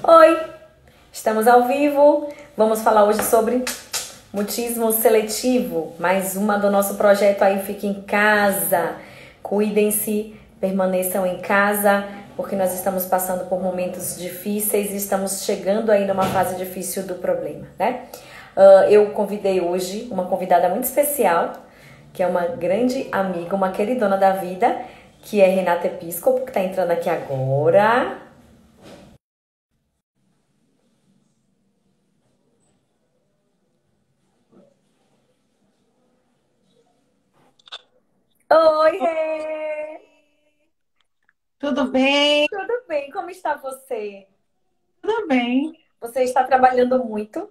Oi, estamos ao vivo. Vamos falar hoje sobre mutismo seletivo. Mais uma do nosso projeto aí, Fique em Casa. Cuidem-se, permaneçam em casa, porque nós estamos passando por momentos difíceis e estamos chegando aí numa fase difícil do problema, né? Eu convidei hoje uma convidada muito especial, que é uma grande amiga, uma queridona da vida, que é Renata Episcopo, que está entrando aqui agora. Oi, Rê! Tudo bem? Tudo bem? Como está você? Tudo bem, Você está trabalhando muito?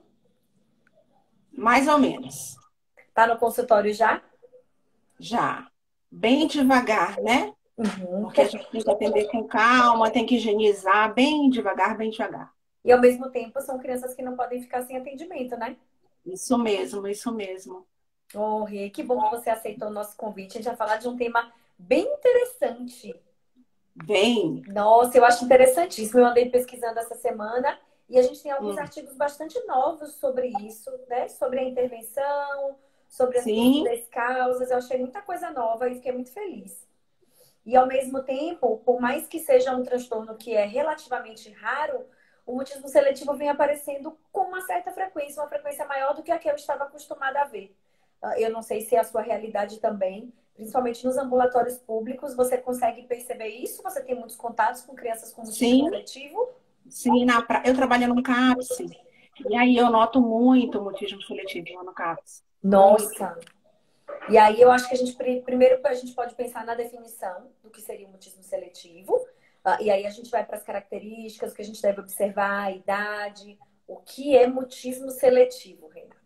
mais ou menos. Está no consultório já? Já. Bem devagar, né? Uhum. Porque a gente tem que atender com calma, tem que higienizar bem devagar, bem devagar. E ao mesmo tempo são crianças que não podem ficar sem atendimento, né? Isso mesmo, isso mesmo. Oh, Rê, que bom que você aceitou o nosso convite. A gente vai falar de um tema bem interessante. Bem. Nossa, eu acho interessantíssimo. Eu andei pesquisando essa semana e a gente tem alguns Hum, artigos bastante novos sobre isso, né? Sobre a intervenção, sobre as sim, possíveis causas. Eu achei muita coisa nova e fiquei muito feliz. E ao mesmo tempo, por mais que seja um transtorno que é relativamente raro, o mutismo seletivo vem aparecendo com uma certa frequência, uma frequência maior do que a que eu estava acostumada a ver. Eu não sei se é a sua realidade também, principalmente nos ambulatórios públicos, você consegue perceber isso? Você tem muitos contatos com crianças com mutismo sim, seletivo? sim. Eu trabalho no CAPS, e aí eu noto muito o mutismo seletivo lá no CAPS. Muito. Nossa! E aí eu acho que a gente primeiro a gente pode pensar na definição do que seria o mutismo seletivo. E aí a gente vai para as características, o que a gente deve observar, a idade, o que é mutismo seletivo, Renata.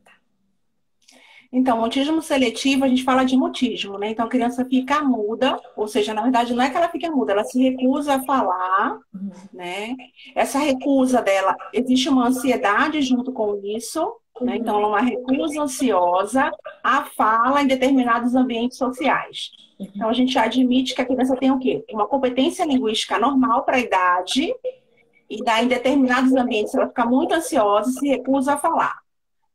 Então, mutismo seletivo, a gente fala de mutismo, né? Então, a criança fica muda, ou seja, na verdade, não é que ela fica muda, ela se recusa a falar, né? Essa recusa dela, existe uma ansiedade junto com isso, né? Então, ela é uma recusa ansiosa à fala em determinados ambientes sociais. Então, a gente admite que a criança tem o quê? Uma competência linguística normal para a idade, e daí, em determinados ambientes, ela fica muito ansiosa e se recusa a falar.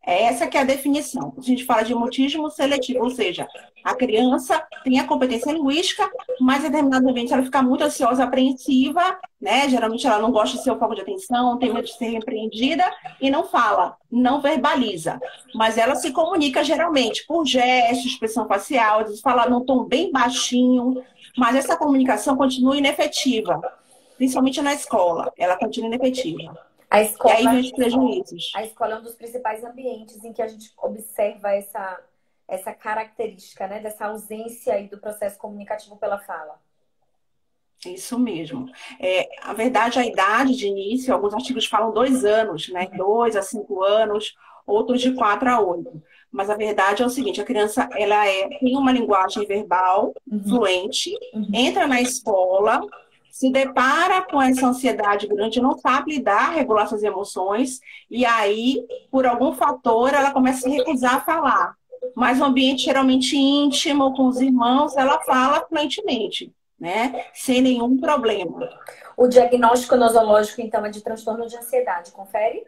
É essa que é a definição. A gente fala de mutismo seletivo, ou seja, a criança tem a competência linguística, mas em determinado ambiente ela fica muito ansiosa, apreensiva, né? Geralmente ela não gosta de ser o foco de atenção, tem medo de ser repreendida e não fala, não verbaliza. Mas ela se comunica geralmente por gestos, expressão facial, às vezes fala num tom bem baixinho, mas essa comunicação continua inefetiva, principalmente na escola, ela continua inefetiva. A E aí escola, vem os prejuízos. a escola é um dos principais ambientes em que a gente observa essa característica, né? Dessa ausência aí do processo comunicativo pela fala. Isso mesmo. A verdade, a idade de início, alguns artigos falam 2 anos, né? 2 a 5 anos, outros de 4 a 8. Mas a verdade é o seguinte, a criança tem uma linguagem verbal fluente, entra na escola, se depara com essa ansiedade grande, não sabe lidar, regular suas emoções, e aí, por algum fator, ela começa a se recusar a falar. Mas no ambiente geralmente íntimo, com os irmãos, ela fala fluentemente, né? Sem nenhum problema. O diagnóstico nosológico, então, é de transtorno de ansiedade, confere?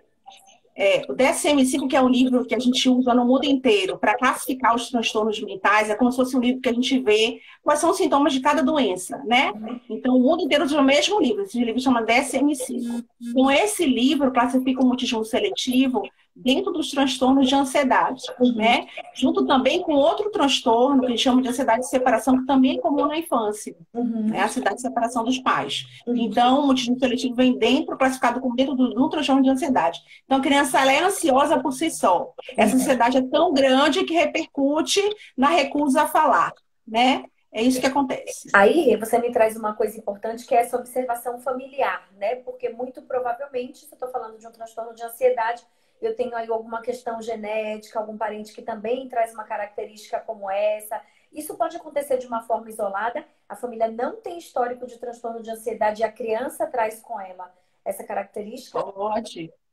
O DSM-5, que é um livro que a gente usa no mundo inteiro para classificar os transtornos mentais, é como se fosse um livro que a gente vê quais são os sintomas de cada doença, né? Então, o mundo inteiro usa o mesmo livro. Esse livro chama DSM-5. Com esse livro, classifica o mutismo seletivo dentro dos transtornos de ansiedade, né? Junto também com outro transtorno que a gente chama de ansiedade de separação, que também é comum na infância, né? A ansiedade de separação dos pais. Então, o mutismo seletivo vem dentro, classificado como dentro do transtorno de ansiedade. Então, a criança ela é ansiosa por si só. Essa ansiedade é tão grande que repercute na recusa a falar, né? É isso que acontece. Aí você me traz uma coisa importante que é essa observação familiar, né? Porque muito provavelmente, se eu estou falando de um transtorno de ansiedade, eu tenho aí alguma questão genética, algum parente que também traz uma característica como essa. Isso pode acontecer de uma forma isolada, a família não tem histórico de transtorno de ansiedade e a criança traz com ela essa característica?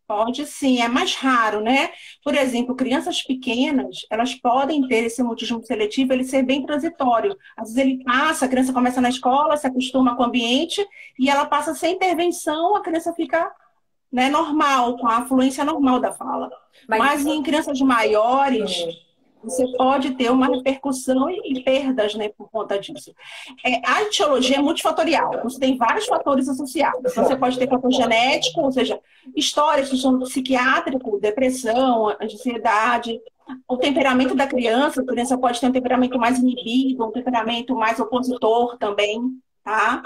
Pode sim, é mais raro, né? Por exemplo, crianças pequenas, elas podem ter esse mutismo seletivo, ele ser bem transitório. Às vezes ele passa, a criança começa na escola, se acostuma com o ambiente, e ela passa sem intervenção, a criança fica né, normal, com a fluência normal da fala. Mas em crianças maiores, você pode ter uma repercussão e perdas, né, por conta disso. A etiologia é multifatorial, você tem vários fatores associados. Então, você pode ter fator genético, ou seja, histórias que são psiquiátrico, depressão, ansiedade, o temperamento da criança, a criança pode ter um temperamento mais inibido, um temperamento mais opositor também, tá?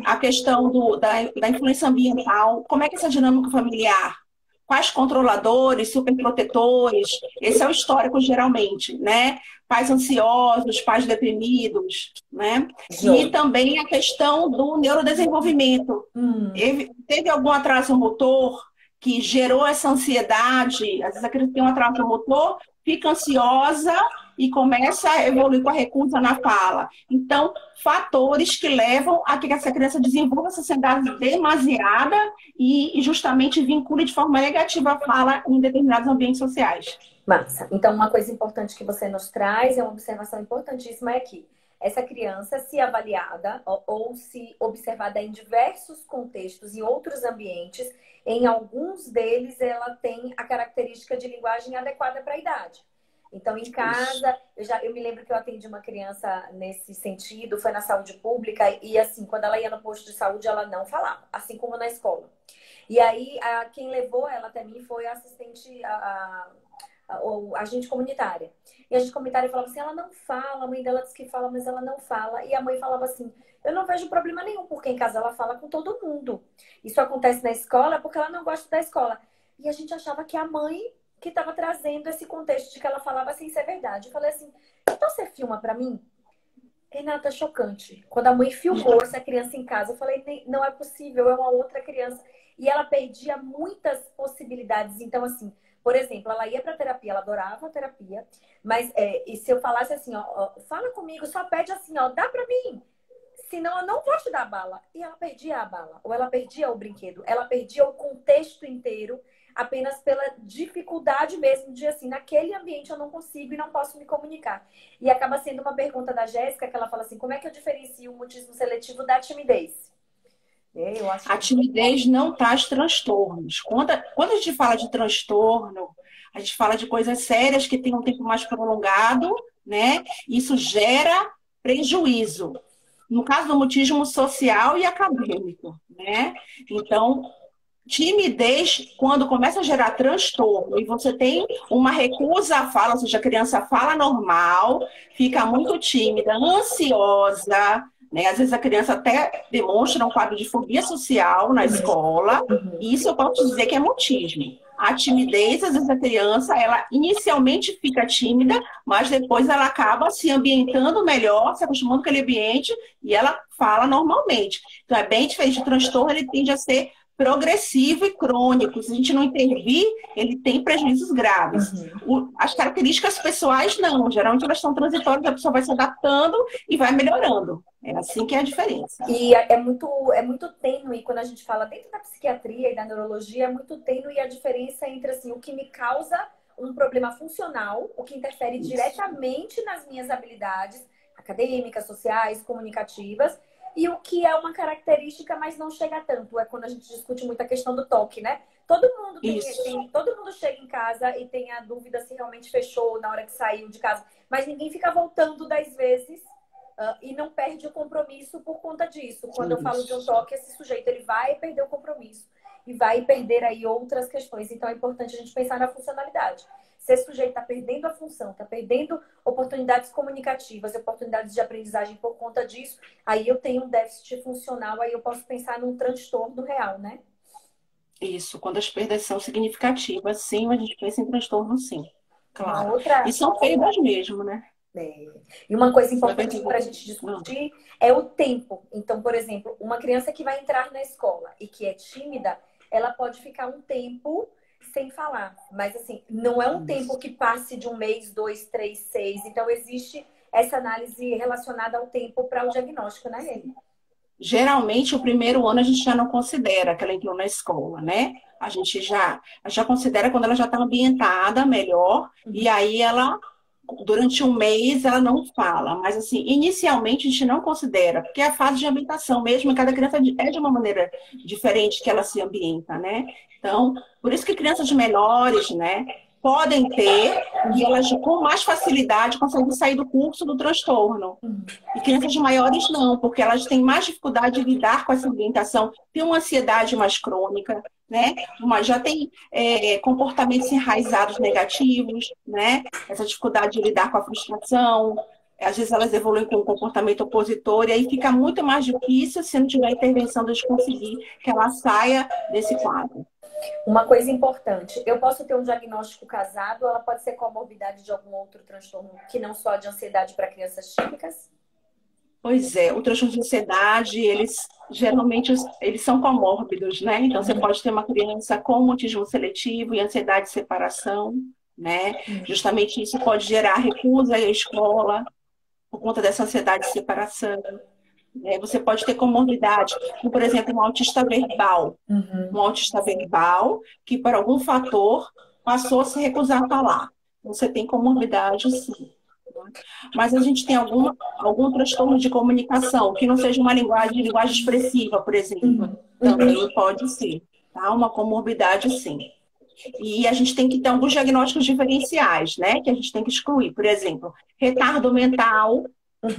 A questão da influência ambiental, como é que é essa dinâmica familiar? Quais controladores, superprotetores? Esse é o histórico, geralmente, né? Pais ansiosos, pais deprimidos, né? E também a questão do neurodesenvolvimento. Teve algum atraso motor que gerou essa ansiedade? Às vezes a criança tem um atraso motor, fica ansiosa e começa a evoluir com a recusa na fala. Então, fatores que levam a que essa criança desenvolva essa ansiedade demasiada e justamente vincule de forma negativa a fala em determinados ambientes sociais. Massa. Então, uma coisa importante que você nos traz, é uma observação importantíssima, é que essa criança, se avaliada ou se observada em diversos contextos, em outros ambientes, em alguns deles ela tem a característica de linguagem adequada para a idade. Então, em casa, eu me lembro que eu atendi uma criança nesse sentido, foi na saúde pública, e assim, quando ela ia no posto de saúde, ela não falava, assim como na escola. E aí, quem levou ela até mim foi a assistente, a agente comunitária. E a agente comunitária falava assim, ela não fala, a mãe dela disse que fala, mas ela não fala. E a mãe falava assim, eu não vejo problema nenhum, porque em casa ela fala com todo mundo. Isso acontece na escola porque ela não gosta da escola. E a gente achava que a mãe que estava trazendo esse contexto de que ela falava sem ser verdade. Eu falei assim, então você filma pra mim? Renata, chocante. Quando a mãe filmou essa criança em casa, eu falei, não é possível, é uma outra criança. E ela perdia muitas possibilidades. Então, assim, por exemplo, ela ia pra terapia, ela adorava a terapia, mas e se eu falasse assim, ó, fala comigo, só pede assim, ó, dá pra mim. Senão eu não vou te dar a bala. E ela perdia a bala, ou ela perdia o brinquedo, ela perdia o contexto inteiro, apenas pela dificuldade mesmo de, assim, naquele ambiente eu não consigo e não posso me comunicar. E acaba sendo uma pergunta da Jéssica, que ela fala assim, como é que eu diferencio o mutismo seletivo da timidez? Eu acho que a timidez não traz transtornos. Quando a gente fala de transtorno, a gente fala de coisas sérias que têm um tempo mais prolongado, né? Isso gera prejuízo. No caso do mutismo social e acadêmico, né? Então, timidez, quando começa a gerar transtorno e você tem uma recusa à fala, ou seja, a criança fala normal, fica muito tímida, ansiosa, né? Às vezes a criança até demonstra um quadro de fobia social na escola, e isso eu posso dizer que é mutismo. A timidez, às vezes a criança, ela inicialmente fica tímida, mas depois ela acaba se ambientando melhor, se acostumando com aquele ambiente, e ela fala normalmente. Então é bem diferente. O transtorno, ele tende a ser progressivo e crônico. Se a gente não intervir, ele tem prejuízos graves. As características pessoais, não. Geralmente elas são transitórias, a pessoa vai se adaptando e vai melhorando. É assim que é a diferença. E é muito tênue, quando a gente fala dentro da psiquiatria e da neurologia, é muito tênue a diferença entre assim, o que me causa um problema funcional, o que interfere diretamente nas minhas habilidades acadêmicas, sociais, comunicativas, e o que é uma característica, mas não chega tanto. É quando a gente discute muito a questão do toque, né? Todo mundo chega em casa e tem a dúvida se realmente fechou na hora que saiu de casa, mas ninguém fica voltando 10 vezes e não perde o compromisso por conta disso. Quando eu falo de um toque, esse sujeito ele vai perder o compromisso e vai perder aí outras questões. Então é importante a gente pensar na funcionalidade. Se esse sujeito está perdendo a função, está perdendo oportunidades comunicativas, oportunidades de aprendizagem por conta disso, aí eu tenho um déficit funcional, aí eu posso pensar num transtorno real, né? Isso, quando as perdas são significativas, sim, a gente pensa em transtorno, sim. Claro. E são perdas mesmo, né? E uma coisa importante para a gente discutir é o tempo. Então, por exemplo, uma criança que vai entrar na escola e que é tímida, ela pode ficar um tempo sem falar. Mas, assim, não é um tempo que passe de 1 mês, 2, 3, 6. Então, existe essa análise relacionada ao tempo para o diagnóstico, né, Eli? Geralmente, o primeiro ano a gente já não considera que ela entrou na escola, né? A gente já considera quando ela já está ambientada melhor, e aí ela durante um mês ela não fala, mas assim, inicialmente a gente não considera, porque é a fase de ambientação mesmo, e cada criança é de uma maneira diferente que ela se ambienta, né? Então, por isso que crianças menores, né, podem ter, e elas com mais facilidade conseguem sair do curso do transtorno. E crianças maiores não, porque elas têm mais dificuldade de lidar com essa ambientação, tem uma ansiedade mais crônica, né? Já tem comportamentos enraizados negativos, né? Essa dificuldade de lidar com a frustração, às vezes elas evoluem com um comportamento opositor, e aí fica muito mais difícil, se não tiver intervenção, de conseguir que ela saia desse quadro. Uma coisa importante, eu posso ter um diagnóstico casado, ou ela pode ser comorbidade de algum outro transtorno que não só de ansiedade para crianças típicas? Pois é, o transtorno de ansiedade, eles geralmente eles são comórbidos, né? Então você pode ter uma criança com mutismo seletivo e ansiedade de separação, né? Justamente isso pode gerar recusa à escola por conta dessa ansiedade de separação. Você pode ter comorbidade, como, por exemplo, um autista verbal. Um autista verbal que, por algum fator, passou a se recusar a falar. Você tem comorbidade, sim. Mas a gente tem algum transtorno de comunicação, que não seja uma linguagem expressiva, por exemplo. Também pode ser, tá? Uma comorbidade, sim. E a gente tem que ter alguns diagnósticos diferenciais, né? Que a gente tem que excluir. Por exemplo, retardo mental,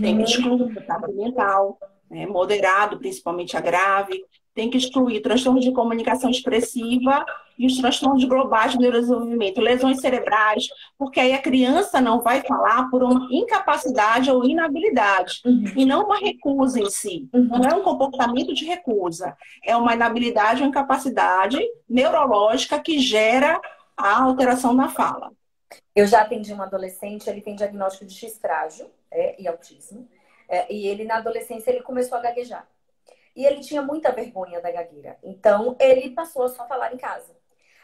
tem que excluir retardo mental, né? Moderado, principalmente a grave. Tem que excluir transtornos de comunicação expressiva e os transtornos globais de neurodesenvolvimento, lesões cerebrais, porque aí a criança não vai falar por uma incapacidade ou inabilidade, e não uma recusa em si. Não é um comportamento de recusa, é uma inabilidade ou incapacidade neurológica que gera a alteração na fala. Eu já atendi um adolescente, ele tem diagnóstico de X frágil e autismo, e ele na adolescência ele começou a gaguejar. E ele tinha muita vergonha da gagueira. Então, ele passou a só falar em casa.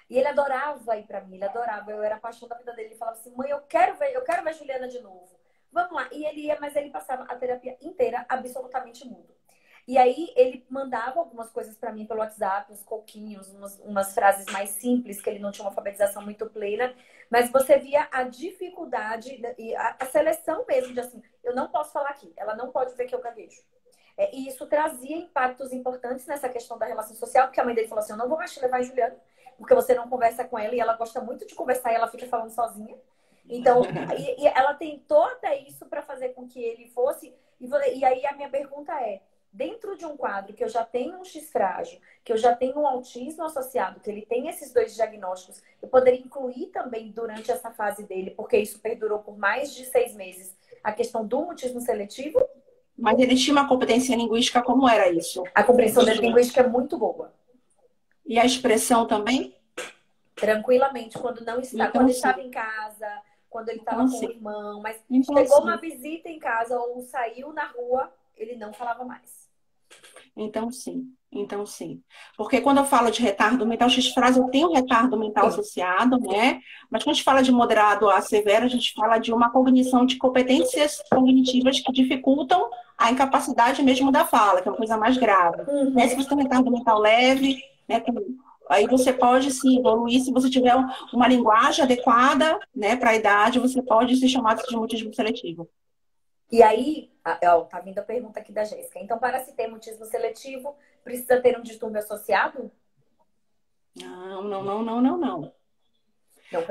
E ele adorava ir pra mim, ele adorava. Eu era a paixão da vida dele. Ele falava assim, mãe, eu quero ver Juliana de novo. Vamos lá. E ele ia, mas ele passava a terapia inteira absolutamente mudo. E aí, ele mandava algumas coisas pra mim pelo WhatsApp, uns coquinhos, umas frases mais simples, que ele não tinha uma alfabetização muito plena. Mas você via a dificuldade e a seleção mesmo de assim, eu não posso falar aqui. Ela não pode ver que eu gaguejo. E isso trazia impactos importantes nessa questão da relação social, porque a mãe dele falou assim, eu não vou mais te levar a Juliana, porque você não conversa com ela, e ela gosta muito de conversar, e ela fica falando sozinha. Então, e ela tentou até isso para fazer com que ele fosse... E aí a minha pergunta é, dentro de um quadro que eu já tenho um X frágil, que eu já tenho um autismo associado, que ele tem esses dois diagnósticos, eu poderia incluir também durante essa fase dele, porque isso perdurou por mais de 6 meses, a questão do mutismo seletivo? Mas ele tinha uma competência linguística, como era isso? A compreensão da linguística é muito boa. E a expressão também? Tranquilamente, quando não está, então, quando ele estava em casa, quando ele estava com o irmão, mas chegou uma visita em casa ou saiu na rua, ele não falava mais. Então, sim. Então, sim. Porque quando eu falo de retardo mental, X-frase, eu tenho retardo mental associado, né? Mas quando a gente fala de moderado a severo, a gente fala de uma cognição de competências cognitivas que dificultam a incapacidade mesmo da fala, que é uma coisa mais grave. Né? Se você tem um retardo mental leve, né? Aí você pode se evoluir, se você tiver uma linguagem adequada, né, para a idade, você pode ser chamado de mutismo seletivo. E aí, tá vindo a pergunta aqui da Jéssica. Então, para se ter mutismo seletivo, precisa ter um distúrbio associado? Não.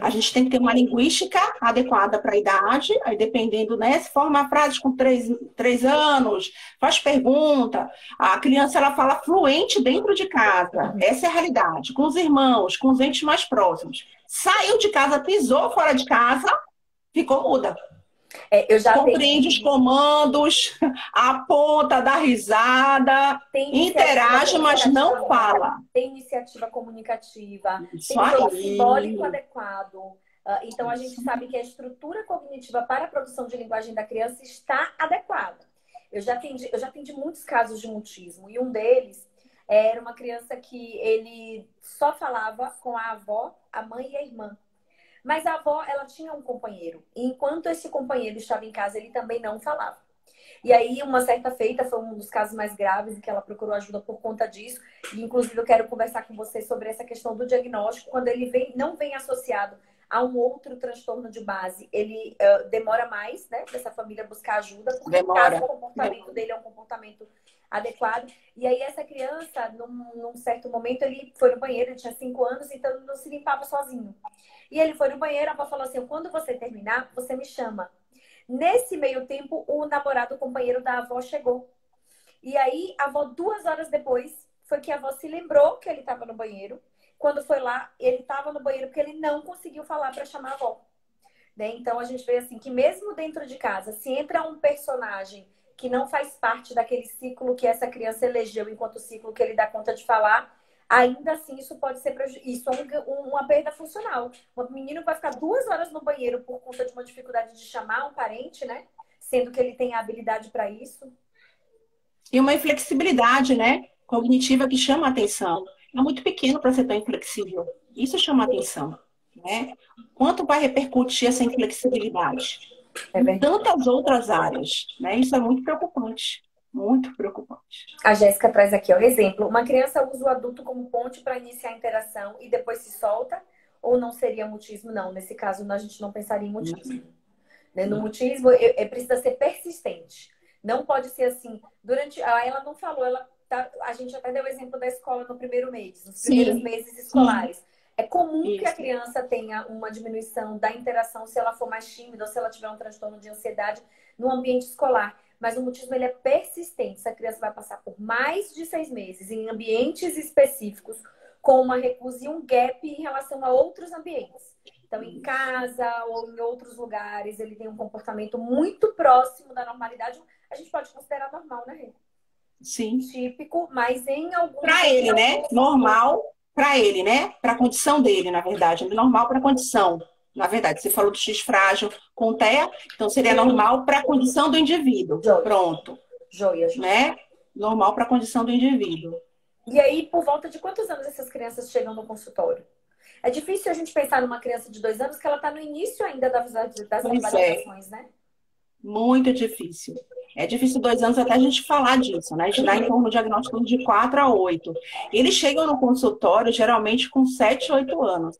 A gente tem que ter uma linguística adequada para a idade, aí dependendo, né? Se for uma frase com 3 anos, faz pergunta, a criança ela fala fluente dentro de casa, essa é a realidade, com os irmãos, com os entes mais próximos. Saiu de casa, pisou fora de casa, ficou muda. Eu já compreende os comandos, aponta, dá risada, interage, mas não fala. Tem iniciativa comunicativa, tem o simbólico adequado. Então, a gente sabe que a estrutura cognitiva para a produção de linguagem da criança está adequada. Eu já atendi muitos casos de mutismo, e um deles era uma criança que ele só falava com a avó, a mãe e a irmã. Mas a avó, ela tinha um companheiro. E enquanto esse companheiro estava em casa, ele também não falava. E aí, uma certa feita, foi um dos casos mais graves em que ela procurou ajuda por conta disso. E, inclusive, eu quero conversar com você sobre essa questão do diagnóstico, quando ele não vem associado a um outro transtorno de base, ele demora mais, né, para essa família buscar ajuda, porque Demora. caso o comportamento dele é um comportamento adequado. E aí essa criança, num certo momento, ele foi no banheiro, ele tinha 5 anos, então ele não se limpava sozinho. E ele foi no banheiro, a avó falou assim, quando você terminar, você me chama. Nesse meio tempo, o namorado, o companheiro da avó chegou. E aí, a avó, 2 horas depois, foi que a avó se lembrou que ele estava no banheiro. Quando foi lá, ele estava no banheiro porque ele não conseguiu falar para chamar a avó. Né? Então, a gente vê assim que mesmo dentro de casa, se entra um personagem que não faz parte daquele ciclo que essa criança elegeu enquanto ciclo que ele dá conta de falar, ainda assim isso pode ser isso é uma perda funcional. Um menino vai ficar 2 horas no banheiro por conta de uma dificuldade de chamar um parente, né? Sendo que ele tem a habilidade para isso. E uma inflexibilidade, né, cognitiva que chama a atenção. É muito pequeno para ser tão inflexível. Isso chama a atenção, né? Quanto vai repercutir essa inflexibilidade? Em tantas outras áreas, né? Isso é muito preocupante. Muito preocupante. A Jéssica traz aqui, ó, exemplo. Uma criança usa o adulto como ponte para iniciar a interação e depois se solta? Ou não seria mutismo? Não, nesse caso a gente não pensaria em mutismo. Né? No mutismo, precisa ser persistente. Não pode ser assim. Ela não falou, a gente até deu o exemplo da escola no primeiro mês, nos primeiros meses escolares. É comum que a criança tenha uma diminuição da interação se ela for mais tímida ou se ela tiver um transtorno de ansiedade no ambiente escolar. Mas o mutismo ele é persistente. Essa criança vai passar por mais de 6 meses em ambientes específicos com uma recusa e um gap em relação a outros ambientes. Então, em casa ou em outros lugares, ele tem um comportamento muito próximo da normalidade. A gente pode considerar normal, né, Rê? Sim. Típico, mas em algum... Para ele, né? Normal para ele, né? Para a condição dele, na verdade. Normal para a condição. Na verdade, você falou do X frágil com TEA, então seria normal para a condição do indivíduo. Joia. Pronto. Joia. Né? Normal para a condição do indivíduo. E aí, por volta de quantos anos essas crianças chegam no consultório? É difícil a gente pensar numa criança de 2 anos que ela está no início ainda das avaliações, né? Muito difícil. É difícil 2 anos até a gente falar disso, né? A gente dá em torno de diagnóstico de 4 a 8. Eles chegam no consultório geralmente com 7, 8 anos.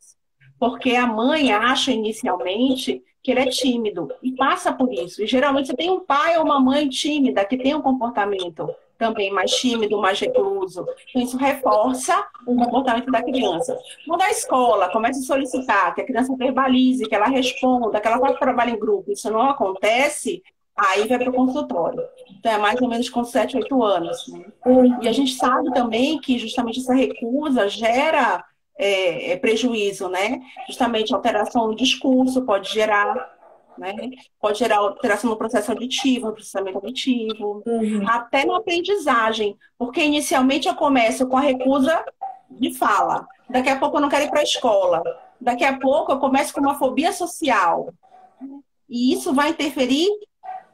Porque a mãe acha inicialmente que ele é tímido e passa por isso. E geralmente você tem um pai ou uma mãe tímida que tem um comportamento também mais tímido, mais recluso. Então isso reforça o comportamento da criança. Quando a escola começa a solicitar que a criança verbalize, que ela responda, que ela faça trabalho em grupo, isso não acontece, aí vai para o consultório. Então é mais ou menos com 7, 8 anos. Né? E a gente sabe também que justamente essa recusa gera prejuízo, né? Justamente alteração no discurso pode gerar, né? Pode gerar alteração no processo auditivo, no processamento auditivo, até na aprendizagem, porque inicialmente eu começo com a recusa de fala, daqui a pouco eu não quero ir para a escola, daqui a pouco eu começo com uma fobia social, e isso vai interferir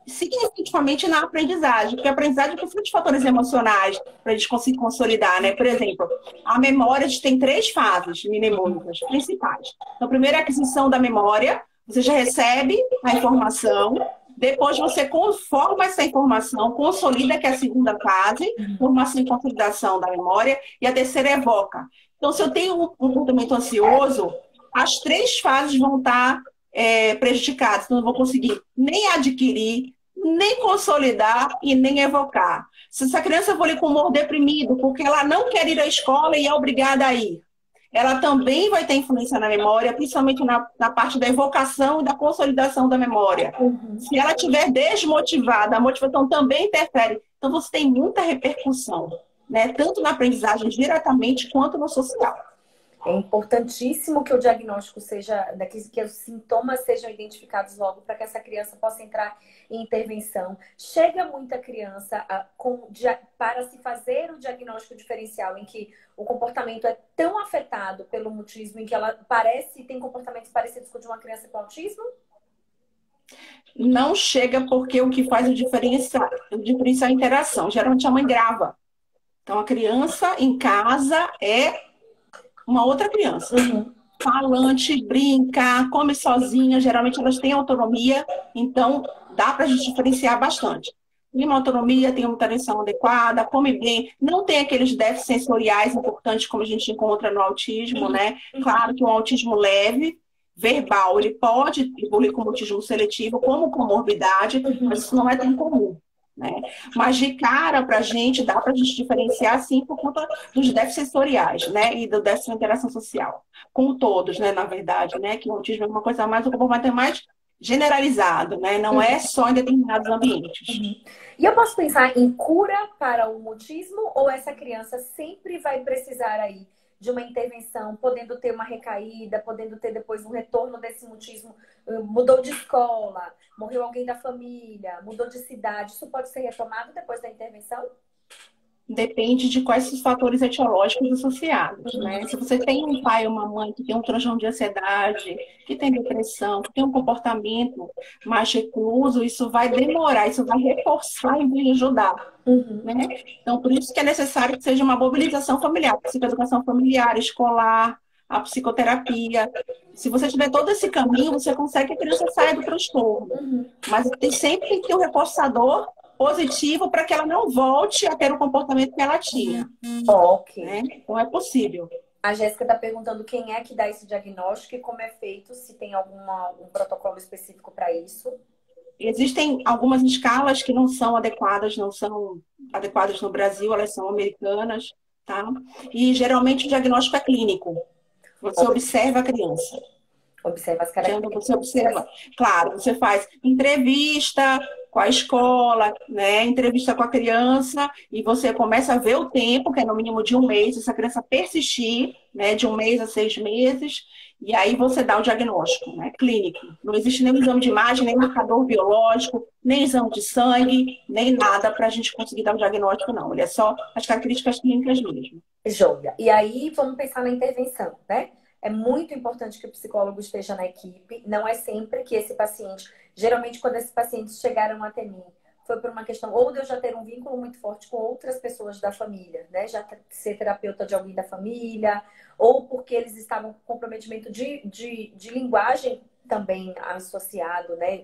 significativamente na aprendizagem, porque a aprendizagem precisa de fatores emocionais para a gente conseguir consolidar, né? Por exemplo, a memória, a gente tem 3 fases mnemônicas principais. Então, primeiro é a aquisição da memória, você já recebe a informação, depois você conforma essa informação, consolida, que é a segunda fase, formação e consolidação da memória, e a terceira é evoca. Então, se eu tenho um comportamento ansioso, as 3 fases vão estar prejudicadas, então eu não vou conseguir nem adquirir, nem consolidar e nem evocar. Se essa criança for ali com humor deprimido, porque ela não quer ir à escola e é obrigada a ir, ela também vai ter influência na memória, principalmente na parte da evocação e da consolidação da memória. Se ela estiver desmotivada, a motivação também interfere. Então você tem muita repercussão, né? Tanto na aprendizagem diretamente quanto no social. É importantíssimo que o diagnóstico seja, que os sintomas sejam identificados logo para que essa criança possa entrar em intervenção. Chega muita criança para se fazer o diagnóstico diferencial, em que o comportamento é tão afetado pelo mutismo, em que ela tem comportamentos parecidos com o de uma criança com autismo? Não chega, porque o que faz a diferença é a interação. Geralmente a mãe grava. Então a criança em casa é uma outra criança. Falante, brinca, come sozinha, geralmente elas têm autonomia, então dá para a gente diferenciar bastante. Tem uma autonomia, tem uma atenção adequada, come bem, não tem aqueles déficits sensoriais importantes como a gente encontra no autismo, né? Claro que um autismo leve, verbal, ele pode evoluir com mutismo seletivo como comorbidade, mas isso não é tão comum. Né? Mas de cara, para a gente, dá para a gente diferenciar, sim, por conta dos déficits sensoriais, né? E do déficit de interação social. Com todos, né? Na verdade, né? Que o autismo é uma coisa mais, o comportamento é mais generalizado, né? Não é só em determinados ambientes. E eu posso pensar em cura para o mutismo ou essa criança sempre vai precisar aí de uma intervenção, podendo ter uma recaída, podendo ter depois um retorno desse mutismo, mudou de escola, morreu alguém da família, mudou de cidade, isso pode ser retomado depois da intervenção? Depende de quais os fatores etiológicos associados, né? Se você tem um pai ou uma mãe que tem um transtorno de ansiedade, que tem depressão, que tem um comportamento mais recluso, isso vai demorar, isso vai reforçar em vez de ajudar, né? Então, por isso que é necessário que seja uma mobilização familiar, psicoeducação familiar, escolar, a psicoterapia. Se você tiver todo esse caminho, você consegue que a criança saia do transtorno. Mas sempre tem que ter um reforçador positivo para que ela não volte a ter o comportamento que ela tinha. Ok. Né? Então é possível. A Jéssica está perguntando quem é que dá esse diagnóstico e como é feito, se tem algum protocolo específico para isso. Existem algumas escalas que não são adequadas no Brasil, elas são americanas, tá? E geralmente o diagnóstico é clínico. Você observa a criança. Observa as características. Você observa. Claro, você faz entrevista com a escola, né? Entrevista com a criança, e você começa a ver o tempo, que é no mínimo de um mês, essa criança persistir, né? De um mês a 6 meses, e aí você dá o diagnóstico, né? Clínico. Não existe nenhum exame de imagem, nem marcador biológico, nem exame de sangue, nem nada para a gente conseguir dar o diagnóstico, não. Ele é só as características clínicas mesmo. Joia. E aí, vamos pensar na intervenção, né? É muito importante que o psicólogo esteja na equipe. Não é sempre que esse paciente... Geralmente, quando esses pacientes chegaram até mim, foi por uma questão ou de eu já ter um vínculo muito forte com outras pessoas da família, né? Já ser terapeuta de alguém da família, ou porque eles estavam com comprometimento de linguagem também associado, né?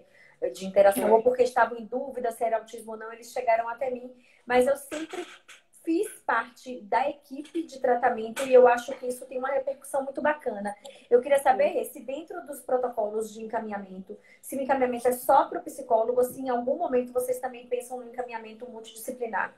De interação, ou porque estavam em dúvida se era autismo ou não, eles chegaram até mim. Mas eu sempre fiz parte da equipe de tratamento e eu acho que isso tem uma repercussão muito bacana. Eu queria saber se dentro dos protocolos de encaminhamento, se o encaminhamento é só para o psicólogo ou se em algum momento vocês também pensam no encaminhamento multidisciplinar.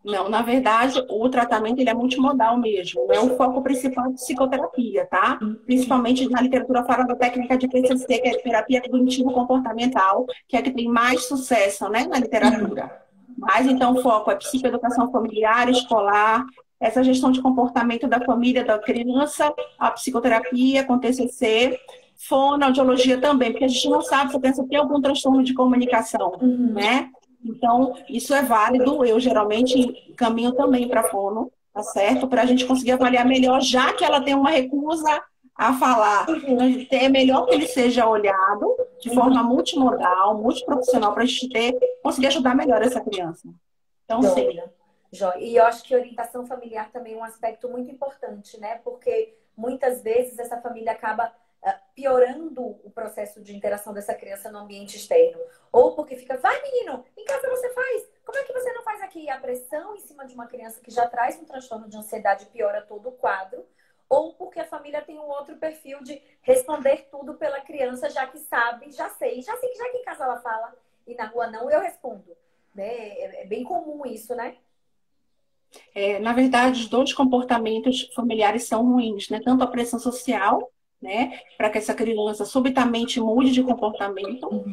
Não, na verdade, o tratamento ele é multimodal mesmo. É o foco principal de psicoterapia, tá? Principalmente na literatura fala da técnica de PCC, que é terapia cognitivo-comportamental, que é a que tem mais sucesso, né, na literatura. Mas, então, o foco é psicoeducação familiar, escolar, essa gestão de comportamento da família, da criança, a psicoterapia com TCC, fonoaudiologia também, porque a gente não sabe se a criança tem algum transtorno de comunicação, né? Então, isso é válido. Eu, geralmente, caminho também para fono, tá certo? Para a gente conseguir avaliar melhor, já que ela tem uma recusa a falar. Então, é melhor que ele seja olhado de forma multimodal, multiprofissional, para a gente conseguir ajudar melhor essa criança. Então, sim. Joia. E eu acho que orientação familiar também é um aspecto muito importante, né? Porque muitas vezes essa família acaba piorando o processo de interação dessa criança no ambiente externo. Ou porque fica, vai menino, em casa você faz. Como é que você não faz aqui? A pressão em cima de uma criança que já traz um transtorno de ansiedade piora todo o quadro. Ou porque a família tem um outro perfil de responder tudo pela criança, já que sabe, já sei que já que em casa ela fala e na rua não, eu respondo. Né? É bem comum isso, né? Na verdade, os dois comportamentos familiares são ruins, né? Tanto a pressão social, né, para que essa criança subitamente mude de comportamento,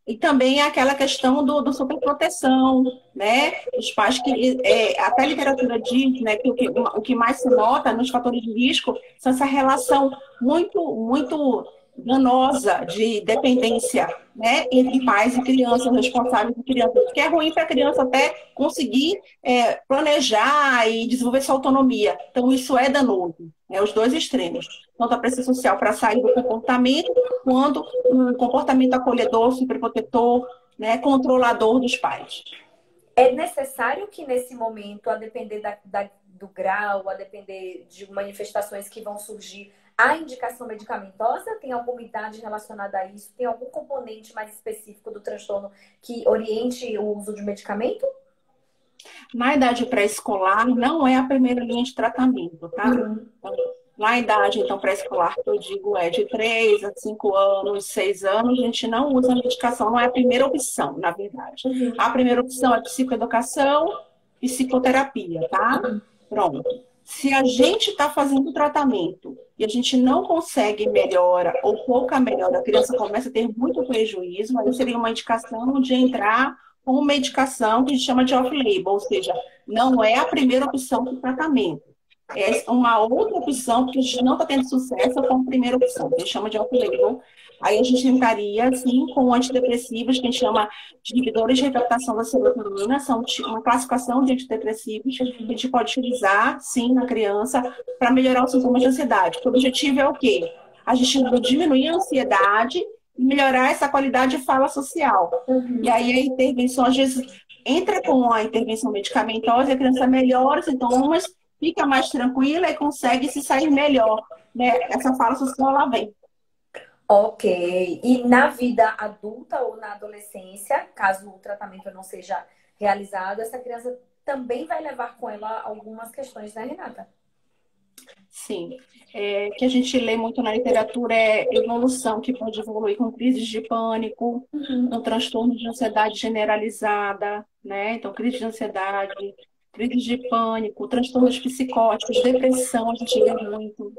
e também aquela questão do superproteção, né? Os pais que até a literatura diz, né, que o que mais se nota nos fatores de risco são essa relação muito danosa de dependência, né, entre pais e crianças, responsáveis por crianças, que é ruim para a criança até conseguir planejar e desenvolver sua autonomia. Então, isso é danoso, né, os dois extremos. Tanto a pressão social para sair do comportamento, quanto um comportamento acolhedor, superprotetor, né, controlador dos pais. É necessário que nesse momento, a depender do grau, a depender de manifestações que vão surgir, a indicação medicamentosa? Tem alguma idade relacionada a isso? Tem algum componente mais específico do transtorno que oriente o uso de medicamento? Na idade pré-escolar, não é a primeira linha de tratamento, tá? Então, Lá a idade, então, pré-escolar, que eu digo, é de 3 a 5 anos, 6 anos, a gente não usa medicação, não é a primeira opção, na verdade. A primeira opção é psicoeducação e psicoterapia, tá? Pronto. Se a gente está fazendo o tratamento e a gente não consegue melhora ou pouca melhora, a criança começa a ter muito prejuízo, aí seria uma indicação de entrar com medicação que a gente chama de off-label, ou seja, não é a primeira opção do tratamento. É uma outra opção, porque a gente não está tendo sucesso com a primeira opção, que a gente chama de off-label. Aí a gente entraria, assim, com antidepressivos, que a gente chama de inibidores de recaptação da serotonina, são uma classificação de antidepressivos que a gente pode utilizar, sim, na criança, para melhorar os sintomas de ansiedade. O objetivo é o quê? A gente diminuir a ansiedade e melhorar essa qualidade de fala social. E aí a intervenção, às vezes, entra com a intervenção medicamentosa, a criança melhora os sintomas, fica mais tranquila e consegue se sair melhor, né? Essa fala social, ela vem. Ok. E na vida adulta ou na adolescência, caso o tratamento não seja realizado, essa criança também vai levar com ela algumas questões, né, Renata? Sim. Que a gente lê muito na literatura é evolução, que pode evoluir com crises de pânico, com transtorno de ansiedade generalizada, né? Então, crise de ansiedade, crises de pânico, transtornos psicóticos, depressão, a gente vê muito.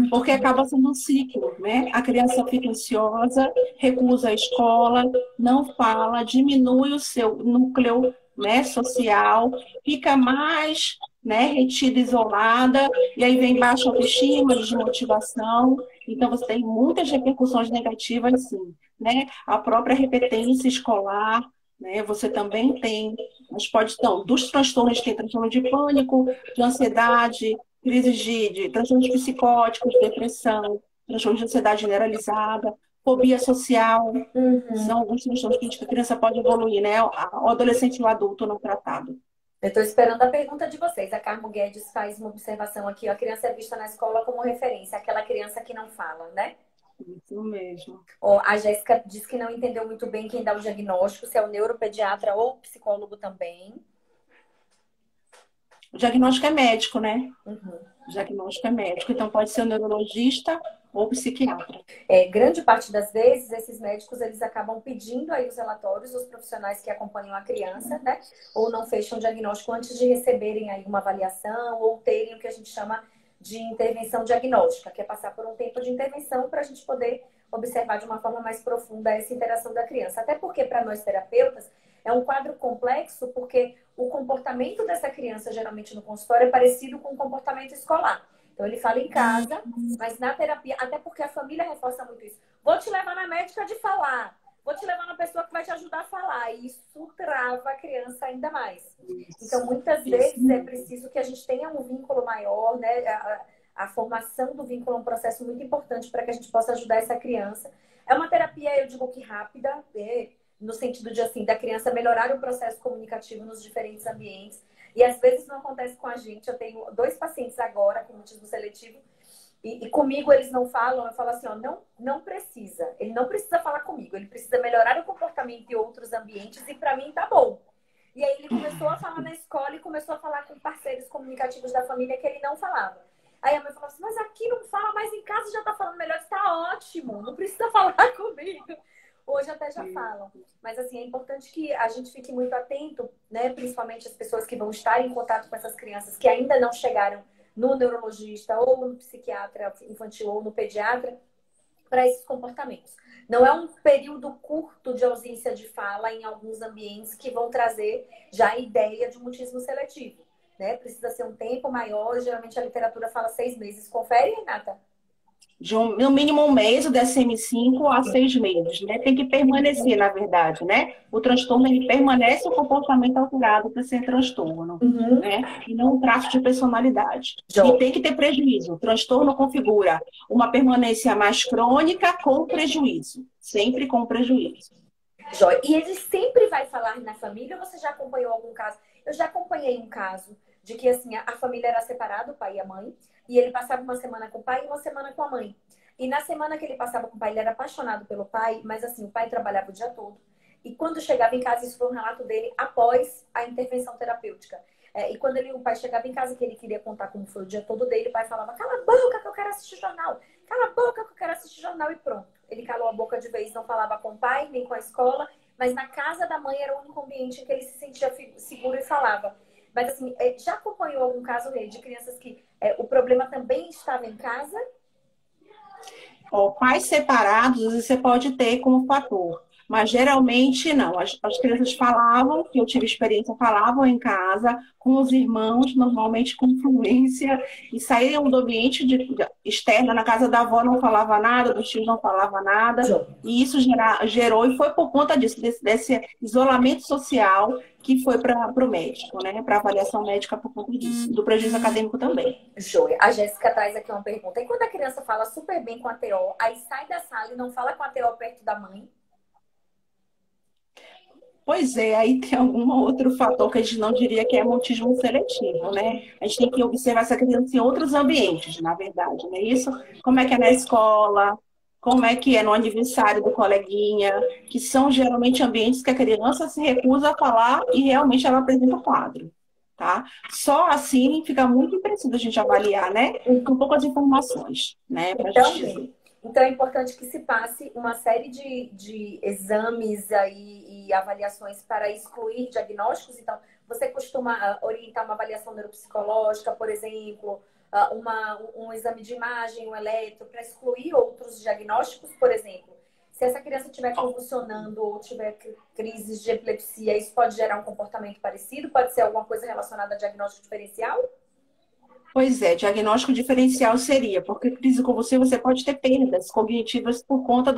Porque acaba sendo um ciclo, né? A criança fica ansiosa, recusa a escola, não fala, diminui o seu núcleo, né, social, fica mais, né, retida, isolada, e aí vem baixa autoestima, desmotivação. Então, você tem muitas repercussões negativas, sim, né? A própria repetência escolar, né? Você também tem, mas pode, então, dos transtornos, tem transtorno de pânico, de ansiedade, crises de transtornos psicóticos, depressão, transtorno de ansiedade generalizada, fobia social, são alguns transtornos que a criança pode evoluir, né? O adolescente e o adulto não tratado. Eu estou esperando a pergunta de vocês. A Carmo Guedes faz uma observação aqui. Ó, a criança é vista na escola como referência, aquela criança que não fala, né? Isso mesmo. Ó, a Jéssica diz que não entendeu muito bem quem dá o diagnóstico, se é o neuropediatra ou o psicólogo também. O diagnóstico é médico, né? O diagnóstico é médico, então pode ser o neurologista ou o psiquiatra. Grande parte das vezes, esses médicos eles acabam pedindo aí os relatórios dos profissionais que acompanham a criança, né? Ou não fecham o diagnóstico antes de receberem aí uma avaliação ou terem o que a gente chama de intervenção diagnóstica, que é passar por um tempo de intervenção para a gente poder observar de uma forma mais profunda essa interação da criança. Até porque, para nós terapeutas, é um quadro complexo, porque o comportamento dessa criança, geralmente no consultório, é parecido com o comportamento escolar. Então, ele fala em casa, mas na terapia, até porque a família reforça muito isso. Vou te levar na médica de falar. Vou te levar na pessoa que vai te ajudar a falar. E isso trava a criança ainda mais. Então, muitas vezes é preciso que a gente tenha um vínculo maior, né? A formação do vínculo é um processo muito importante para que a gente possa ajudar essa criança. É uma terapia, eu digo que rápida, no sentido de, assim, da criança melhorar o processo comunicativo nos diferentes ambientes. E às vezes não acontece com a gente. Eu tenho 2 pacientes agora com mutismo seletivo e comigo eles não falam. Eu falo assim, ó, não precisa. Ele não precisa falar comigo. Ele precisa melhorar o comportamento em outros ambientes e para mim tá bom. E aí ele começou a falar na escola e começou a falar com parceiros comunicativos da família que ele não falava. Aí a mãe falou assim, mas aqui não fala, mas em casa já tá falando melhor. Está ótimo, não precisa falar comigo. Hoje até já falam. Mas, assim, é importante que a gente fique muito atento, né? Principalmente as pessoas que vão estar em contato com essas crianças que ainda não chegaram no neurologista ou no psiquiatra infantil ou no pediatra para esses comportamentos. Não é um período curto de ausência de fala em alguns ambientes que vão trazer já a ideia de mutismo seletivo, né? Precisa ser um tempo maior. Geralmente a literatura fala 6 meses. Confere, Renata? No mínimo 1 mês, o DSM-5 a 6 meses, né? Tem que permanecer, na verdade, né? O transtorno, ele permanece o comportamento alterado para ser transtorno, né? E não um traço de personalidade. E tem que ter prejuízo. O transtorno configura uma permanência mais crônica com prejuízo. Sempre com prejuízo. Jóia. E ele sempre vai falar na família ou você já acompanhou algum caso? Eu já acompanhei um caso de que, assim, a família era separada, o pai e a mãe, e ele passava uma semana com o pai e uma semana com a mãe. E na semana que ele passava com o pai, ele era apaixonado pelo pai, mas assim, o pai trabalhava o dia todo. E quando chegava em casa, isso foi um relato dele após a intervenção terapêutica. E quando o pai chegava em casa que ele queria contar como foi o dia todo dele, o pai falava, cala a boca que eu quero assistir jornal. Cala a boca que eu quero assistir jornal e pronto. Ele calou a boca de vez, não falava com o pai, nem com a escola, mas na casa da mãe era o único ambiente em que ele se sentia seguro e falava. Mas assim, já acompanhou algum caso de crianças que o problema também estava em casa? Pais separados, você pode ter como fator. Mas geralmente não. As crianças falavam, que eu tive experiência, falavam em casa, com os irmãos, normalmente com fluência, e saíam do ambiente externo, na casa da avó não falava nada, dos tios não falava nada, e isso gerou, e foi por conta disso, desse isolamento social que foi para o médico, né? Para avaliação médica por conta disso, do prejuízo acadêmico também. Joia. A Jéssica traz aqui uma pergunta. E quando a criança fala super bem com a TO, aí sai da sala e não fala com a TO perto da mãe? Pois é, aí tem algum outro fator que a gente não diria que é mutismo seletivo, né? A gente tem que observar essa criança em outros ambientes, na verdade, não é isso? Como é que é na escola, como é que é no aniversário do coleguinha, que são geralmente ambientes que a criança se recusa a falar e realmente ela apresenta o quadro, tá? Só assim fica muito impreciso a gente avaliar, né? Com poucas informações, né? Pra gente dizer. Então é importante que se passe uma série de exames aí, e avaliações para excluir diagnósticos. Então, você costuma orientar uma avaliação neuropsicológica, por exemplo, um exame de imagem, um eletro, para excluir outros diagnósticos, por exemplo. Se essa criança estiver convulsionando ou tiver crises de epilepsia, isso pode gerar um comportamento parecido? Pode ser alguma coisa relacionada a diagnóstico diferencial? Pois é, diagnóstico diferencial seria, porque crise convulsiva você pode ter perdas cognitivas por conta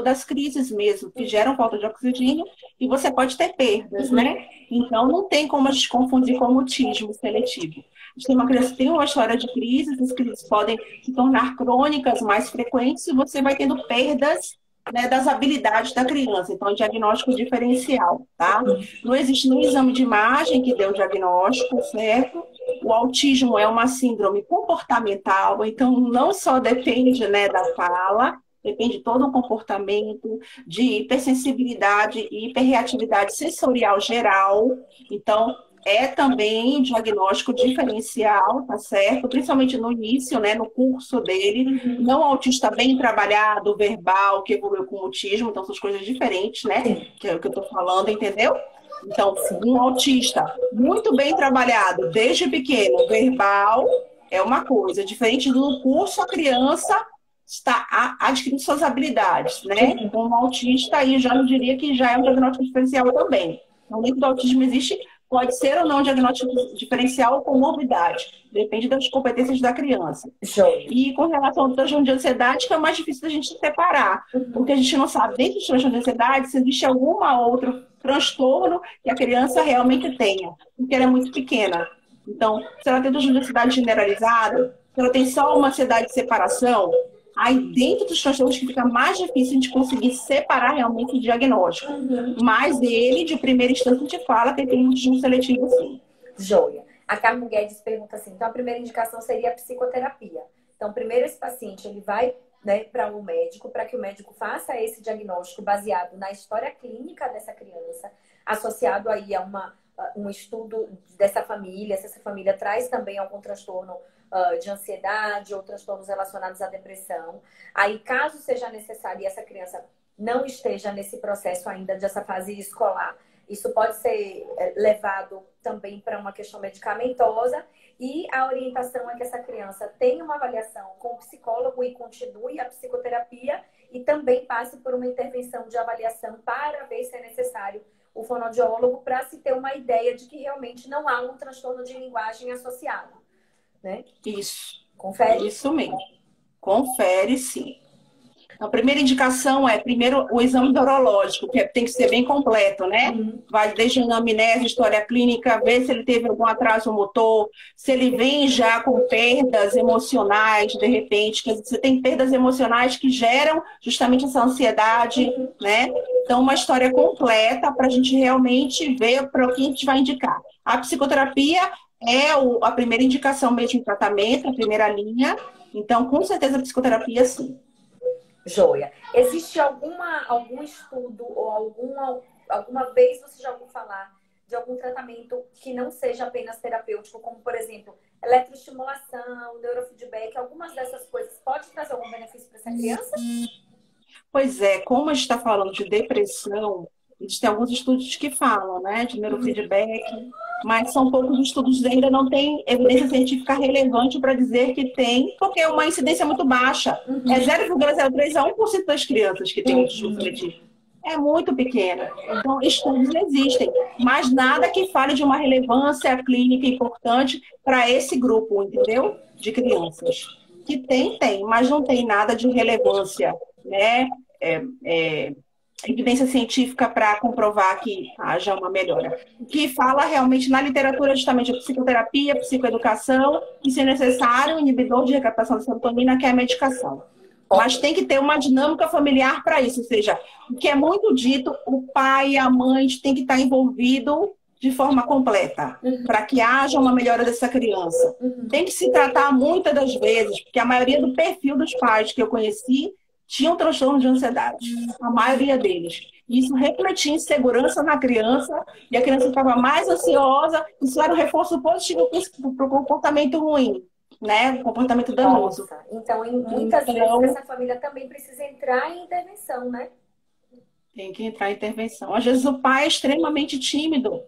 das crises mesmo, que geram falta de oxigênio, e você pode ter perdas, né? Então, não tem como a gente confundir com mutismo seletivo. A gente tem uma criança que tem uma história de crises, as crises podem se tornar crônicas, mais frequentes, e você vai tendo perdas, né, das habilidades da criança. Então, diagnóstico diferencial, tá? Não existe no exame de imagem que dê o diagnóstico, certo? O autismo é uma síndrome comportamental, então não só depende, né, da fala, depende de todo o comportamento, de hipersensibilidade e hiperreatividade sensorial geral. Então, é também diagnóstico diferencial, tá certo? Principalmente no início, né, no curso dele. Não autista bem trabalhado, verbal, que evoluiu com autismo, então são coisas diferentes, né? Que é o que eu tô falando, entendeu? Então, um autista muito bem trabalhado desde pequeno, verbal, é uma coisa. Diferente do curso, a criança está adquirindo suas habilidades, né? Com um autista, aí eu já não diria que já é um diagnóstico diferencial também. Então, dentro do autismo existe, pode ser ou não um diagnóstico diferencial com morbidade. Depende das competências da criança. E com relação ao transtorno de ansiedade, que é mais difícil da gente separar. Porque a gente não sabe, dentro do transtorno de ansiedade, se existe alguma outra transtorno que a criança realmente tenha, porque ela é muito pequena. Então, se ela tem transtorno de ansiedade generalizada, se ela tem só uma ansiedade de separação, aí dentro dos transtornos que fica mais difícil a gente conseguir separar realmente o diagnóstico. Mas ele, de primeira instância, a gente fala que ele tem mutismo seletivo, sim. Joia. A Carmen Guedes pergunta assim, então a primeira indicação seria a psicoterapia. Então, primeiro esse paciente, ele vai, né, para o médico, para que o médico faça esse diagnóstico baseado na história clínica dessa criança, associado aí a um estudo dessa família, se essa família traz também algum transtorno de ansiedade ou transtornos relacionados à depressão. Aí, caso seja necessário e essa criança não esteja nesse processo ainda dessa fase escolar, isso pode ser levado também para uma questão medicamentosa, e a orientação é que essa criança tenha uma avaliação com o psicólogo e continue a psicoterapia e também passe por uma intervenção de avaliação para ver se é necessário o fonoaudiólogo, para se ter uma ideia de que realmente não há um transtorno de linguagem associado, né? Isso. Confere? Isso mesmo. Confere, sim. A primeira indicação é, primeiro, o exame neurológico, que tem que ser bem completo, né? Vai desde anamnese, história clínica, ver se ele teve algum atraso motor, se ele vem já com perdas emocionais, de repente, que você tem perdas emocionais que geram justamente essa ansiedade, né? Então, uma história completa para a gente realmente ver para o que a gente vai indicar. A psicoterapia é a primeira indicação mesmo de tratamento, a primeira linha. Então, com certeza, a psicoterapia, sim. Joia. Existe algum estudo ou alguma vez você já ouviu falar de algum tratamento que não seja apenas terapêutico, como, por exemplo, eletroestimulação, neurofeedback, algumas dessas coisas pode trazer algum benefício para essa criança? Pois é, como a gente está falando de depressão, existem alguns estudos que falam, né, de neurofeedback, mas são poucos estudos, ainda não tem evidência científica relevante para dizer que tem, porque é uma incidência muito baixa. É 0,03 a 1% das crianças que têm autismo seletivo. É muito pequena. Então, estudos existem, mas nada que fale de uma relevância clínica importante para esse grupo, entendeu? De crianças. Que tem, mas não tem nada de relevância, né? Evidência científica para comprovar que haja uma melhora. O que fala realmente na literatura justamente a psicoterapia, a psicoeducação e, se necessário, o inibidor de recaptação da serotonina, que é a medicação. Mas tem que ter uma dinâmica familiar para isso, ou seja, o que é muito dito, o pai e a mãe tem que estar envolvido de forma completa, para que haja uma melhora dessa criança. Tem que se tratar muitas das vezes, porque a maioria do perfil dos pais que eu conheci tinham transtorno de ansiedade, a maioria deles. Isso refletia insegurança na criança, e a criança ficava mais ansiosa, isso era um reforço positivo para o comportamento ruim, né? O comportamento danoso. Nossa, então, muitas vezes essa família também precisa entrar em intervenção, né? Tem que entrar em intervenção. Às vezes o pai é extremamente tímido.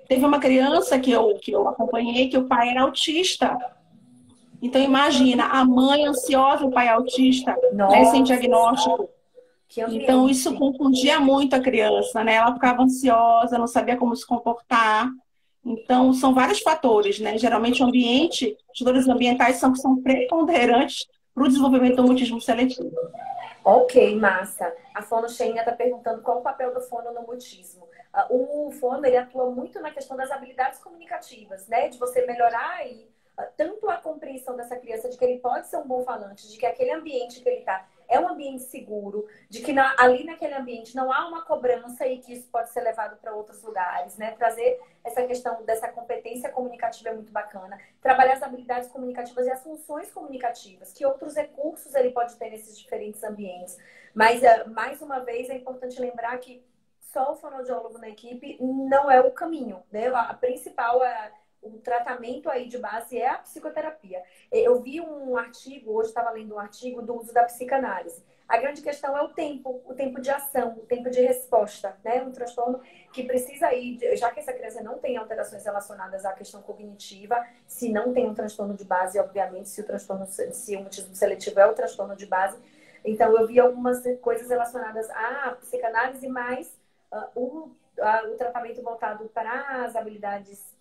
Teve uma criança que eu acompanhei que o pai era autista. Então, imagina, a mãe ansiosa, o pai autista, né, sem diagnóstico. Então, isso confundia muito a criança, né? Ela ficava ansiosa, não sabia como se comportar. Então, são vários fatores, né? Geralmente, o ambiente, os fatores ambientais são preponderantes para o desenvolvimento do mutismo seletivo. Ok, massa. A Fono Sheina está perguntando qual o papel do fono no mutismo. O fono, ele atua muito na questão das habilidades comunicativas, né? De você melhorar aí tanto a compreensão dessa criança de que ele pode ser um bom falante, de que aquele ambiente que ele está é um ambiente seguro, de que ali naquele ambiente não há uma cobrança e que isso pode ser levado para outros lugares, né? Trazer essa questão dessa competência comunicativa é muito bacana. Trabalhar as habilidades comunicativas e as funções comunicativas, que outros recursos ele pode ter nesses diferentes ambientes. Mas, mais uma vez, é importante lembrar que só o fonoaudiólogo na equipe não é o caminho, né? A principal o tratamento aí de base é a psicoterapia. Eu vi um artigo, hoje estava lendo um artigo do uso da psicanálise. A grande questão é o tempo de ação, o tempo de resposta, né? Um transtorno que precisa aí, já que essa criança não tem alterações relacionadas à questão cognitiva, se não tem um transtorno de base, obviamente, se o mutismo seletivo é o transtorno de base. Então, eu vi algumas coisas relacionadas à psicanálise, mas o tratamento voltado para as habilidades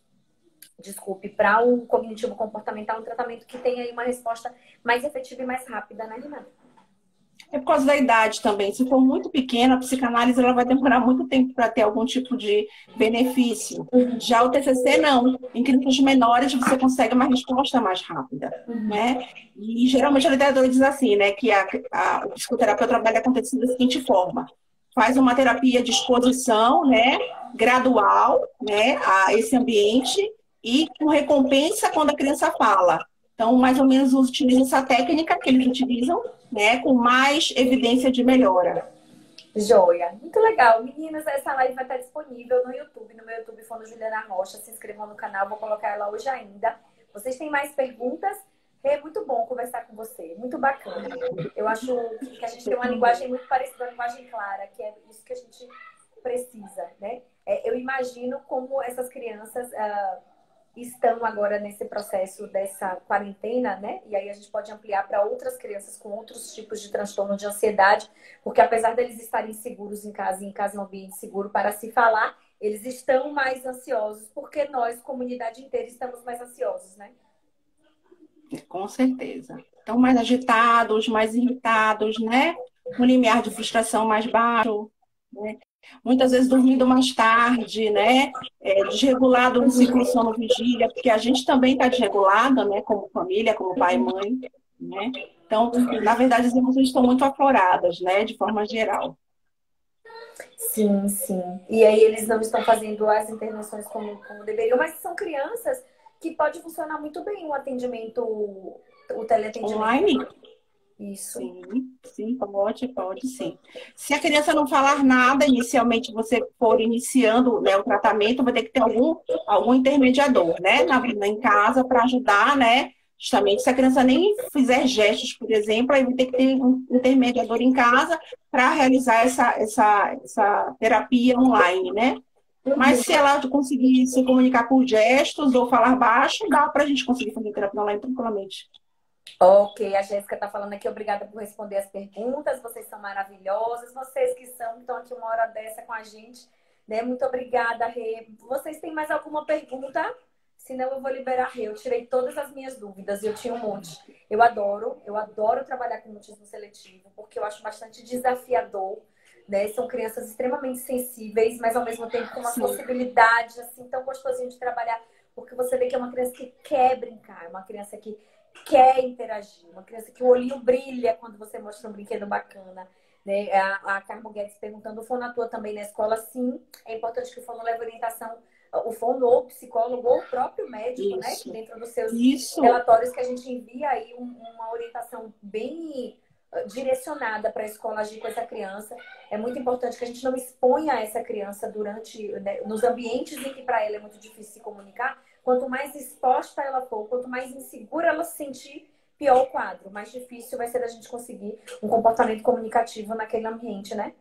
para o cognitivo comportamental, um tratamento que tem aí uma resposta mais efetiva e mais rápida, né, Renata? É por causa da idade também. Se for muito pequena, a psicanálise ela vai demorar muito tempo para ter algum tipo de benefício. Já o TCC, não. Em crianças menores, você consegue uma resposta mais rápida, né? E geralmente a literatura diz assim, né? Que o psicoterapeuta trabalha com TCC da seguinte forma. Faz uma terapia de exposição, né? Gradual, né? A esse ambiente e com recompensa quando a criança fala. Então, mais ou menos, utiliza essa técnica que eles utilizam, né, com mais evidência de melhora. Joia. Muito legal. Meninas, essa live vai estar disponível no YouTube, no meu YouTube, Fono Juliana Rocha. Se inscrevam no canal, vou colocar ela hoje ainda. Vocês têm mais perguntas? É muito bom conversar com você, muito bacana. Eu acho que a gente tem uma linguagem muito parecida, uma linguagem clara, que é isso que a gente precisa, né? Eu imagino como essas crianças estão agora nesse processo dessa quarentena, né? E aí a gente pode ampliar para outras crianças com outros tipos de transtorno de ansiedade, porque apesar deles estarem seguros em casa é um ambiente seguro para se falar, eles estão mais ansiosos, porque nós, comunidade inteira, estamos mais ansiosos, né? Com certeza. Estão mais agitados, mais irritados, né? Um limiar de frustração mais baixo, né? Muitas vezes dormindo mais tarde, né? Desregulado no ciclo sono-vigília, porque a gente também está desregulada, né? Como família, como pai e mãe, né? Então, na verdade, as emoções estão muito afloradas, né? De forma geral. Sim, sim. E aí eles não estão fazendo as intervenções como deveriam, mas são crianças que pode funcionar muito bem o atendimento, o teleatendimento. Online? Isso. Sim, sim, pode sim. Se a criança não falar nada, inicialmente você for iniciando, né, o tratamento, vai ter que ter algum intermediador, né, em casa para ajudar, né? Justamente, se a criança nem fizer gestos, por exemplo, aí vai ter que ter um intermediador em casa para realizar essa terapia online, né? Mas se ela conseguir se comunicar por gestos ou falar baixo, dá para a gente conseguir fazer terapia online tranquilamente. Ok, a Jéssica está falando aqui, obrigada por responder as perguntas. Vocês são maravilhosas. Vocês que estão aqui uma hora dessa com a gente, né? Muito obrigada, Rê. Vocês têm mais alguma pergunta? Senão eu vou liberar a Rê. Eu tirei todas as minhas dúvidas e eu tinha um monte. Eu adoro trabalhar com mutismo seletivo, porque eu acho bastante desafiador, né? São crianças extremamente sensíveis, mas ao mesmo tempo com uma sensibilidade assim tão gostosinha de trabalhar, porque você vê que é uma criança que quer brincar, é uma criança que quer interagir, uma criança que o olhinho brilha quando você mostra um brinquedo bacana. Né? A Carmo Guedes perguntando, o fono atua também na escola? Sim, é importante que o fono leve orientação, o fono ou o psicólogo ou o próprio médico, né? Que dentro dos seus relatórios que a gente envia aí uma orientação bem direcionada para a escola agir com essa criança. É muito importante que a gente não exponha essa criança durante, né, nos ambientes em que para ela é muito difícil se comunicar. Quanto mais exposta ela for, quanto mais insegura ela se sentir, pior o quadro. Mais difícil vai ser a gente conseguir um comportamento comunicativo naquele ambiente, né?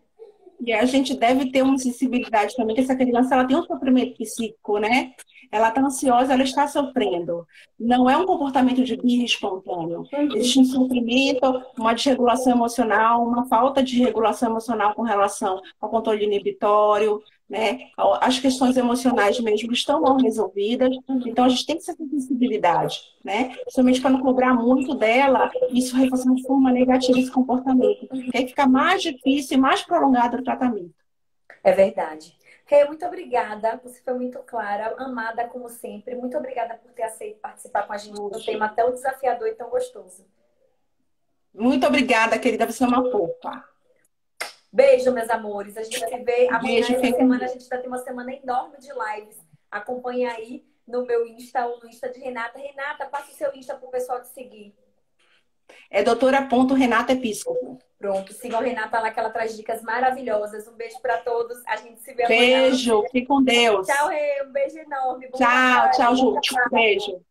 E a gente deve ter uma sensibilidade também, que essa criança ela tem um sofrimento psíquico, né? Ela está ansiosa, ela está sofrendo. Não é um comportamento de birra espontâneo. Existe um sofrimento, uma desregulação emocional, uma falta de regulação emocional com relação ao controle inibitório, né? As questões emocionais mesmo estão mal resolvidas. Então, a gente tem que ter essa sensibilidade, né? Somente para não cobrar muito dela, isso reforçar de forma negativa esse comportamento. Porque aí fica mais difícil e mais prolongado o tratamento. É verdade. Rê, muito obrigada. Você foi muito clara, amada como sempre. Muito obrigada por ter aceito participar com a gente do tema tão desafiador e tão gostoso. Muito obrigada, querida. Você é uma fofa. Beijo, meus amores. A gente se vê amanhã. Beijo, Essa semana a gente vai ter uma semana enorme de lives. Acompanhe aí no meu Insta ou no Insta de Renata. Renata, passa o seu Insta pro pessoal te seguir. É doutora.Renata Episcopo. Pronto, sigam a Renata lá que ela traz dicas maravilhosas. Um beijo para todos. A gente se vê amanhã. Beijo, fique com Deus. Tchau, Rê. Um beijo enorme. Tchau, tchau, Ju. Beijo.